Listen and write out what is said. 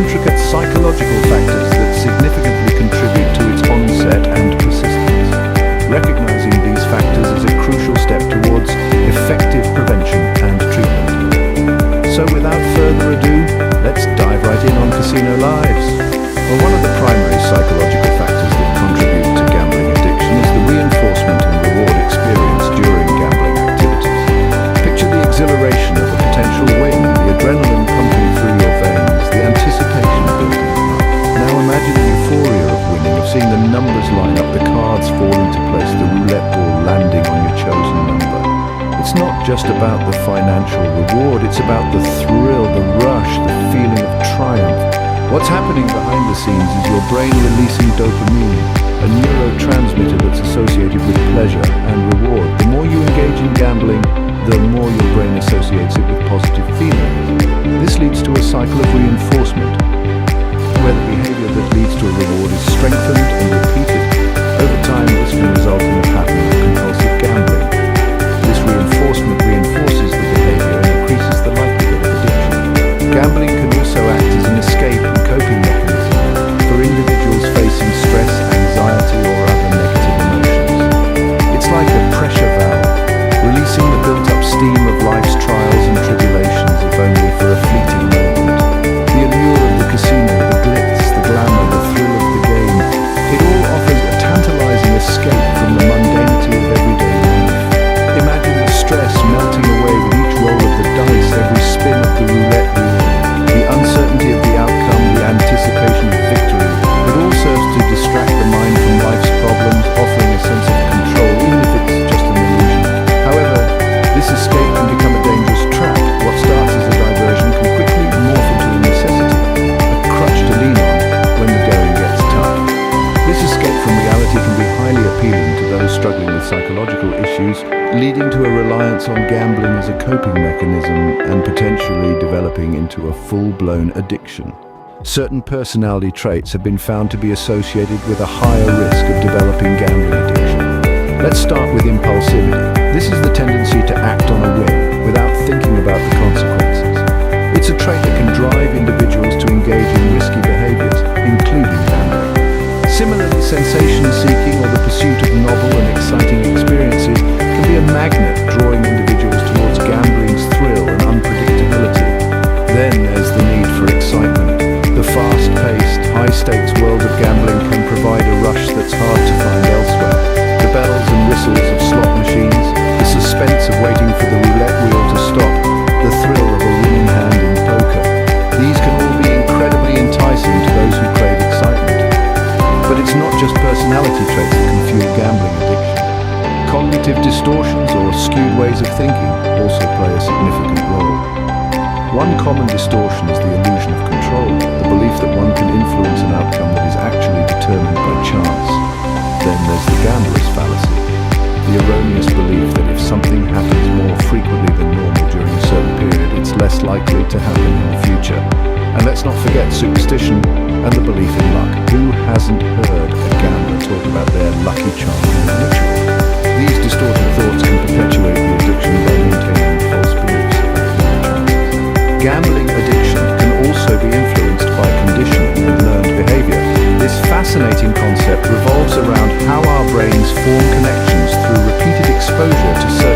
intricate psychological factors that significantly contribute to its onset and persistence. Recognizing these factors is a crucial step towards effective prevention and treatment. So without further ado, let's dive right in on Casino Lives. Well, one of the primary psychological factors that contribute to gambling addiction is the reinforcement and reward experience during gambling activities. Picture the exhilaration of a potential win, the adrenaline pumping through your veins, the anticipation building up. Now imagine the euphoria of winning, of seeing the numbers line up, the cards fall into place, the roulette ball landing on your chosen number. It's not just about the financial reward, it's about the thrill, the rush, the feeling of triumph. What's happening behind the scenes is your brain releasing dopamine, a neurotransmitter that's associated with pleasure and reward. The more you engage in gambling, the more your brain associates it with positive feelings. This leads to a cycle of reinforcement, where the behavior that leads to a reward is strengthened and repeated. Over time, this can result in a pattern of compulsive gambling. This reinforcement reinforces the behavior and increases the likelihood of addiction. Gambling can also act as an escape and coping mechanism for individuals facing stress, anxiety, or other negative emotions. It's like a pressure valve, releasing the built-up steam of life's trials and tribulations, if only for a fleeting moment. The allure of the casino, the glitz, the glamour, the thrill of the game, it all offers a tantalizing escape from the mundanity of everyday life. Imagine the stress melting away with each roll of the dice, every spin of the roulette wheel, the uncertainty of the outcome, the anticipation of victory. It all serves to distract the mind from life's problems, offering a sense of control, even if it's just an illusion. However, this escape can become a dangerous trap. What starts as a diversion can quickly morph into a necessity, a crutch to lean on when the going gets tough. This escape from reality can be highly appealing to those struggling with psychological issues, leading to a reliance on gambling as a coping mechanism and potentially developing into a full-blown addiction. Certain personality traits have been found to be associated with a higher risk of developing gambling addiction. Let's start with impulsivity. This is the tendency to act on a whim without thinking about the consequences. It's a trait that can drive individuals to engage in risky behaviors, including gambling. Similarly, sensation-seeking or the pursuit of novel and exciting experiences can be a magnet drawing individuals towards gambling's thrill and unpredictability. Then there's the need for excitement. The fast-paced, high-stakes world of gambling can provide a rush that's hard to find elsewhere. The bells and whistles of slot machines, the suspense of waiting for the roulette wheel to stop, the thrill of a winning hand in poker. These can all be incredibly enticing to those who crave excitement. But it's not just personality traits that can fuel gambling addiction. Cognitive distortions or skewed ways of thinking also play a significant role. One common distortion is the illusion of control, the belief that one can influence an outcome that is actually determined by chance. Then there's the gambler's fallacy, the erroneous belief that if something happens more frequently than normal during a certain period, it's less likely to happen in the future. And let's not forget superstition and the belief in luck. Who hasn't heard a gambler talk about their lucky charm in a ritual? These distorted thoughts can perpetuate the addiction by maintaining false beliefs about lucky chances. Gambling addiction can also be influenced by conditioning and learned behavior. This fascinating concept revolves around how our brains form connections through repeated exposure to certain